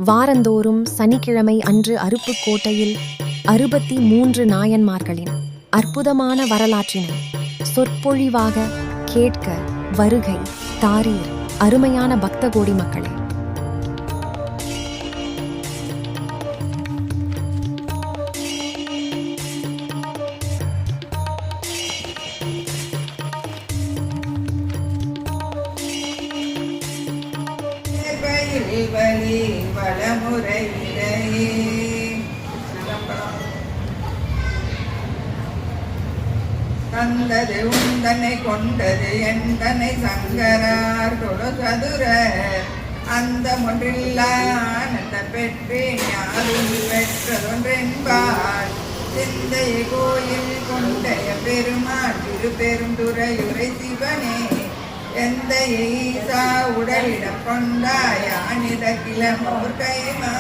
வாரந்தோறும் சனிக்கிழமை அன்று அருப்புக்கோட்டையில் 63 நாயன்மார்களின் அற்புதமான வரலாற்றினை சொற்பொழிவாக கேட்க வருகை தாரீர் அருமையான பக்த கோடி மக்களே. வழி வளமுறையிலேயே தந்தது உந்தனை கொண்டது எந்தனை சங்கரார் தொடு சதுர அந்த ஒன்றில்லானந்த பெற்றேன் யாரும் பெற்றதொன்றென்பார் சிந்தை கோயில் கொண்டைய பெருமாள் திருப்பெருந்துறையுரை சிவனே எந்த ஈசா உடலிடம் கொண்டாயானிட கிளம்பூர் கைமா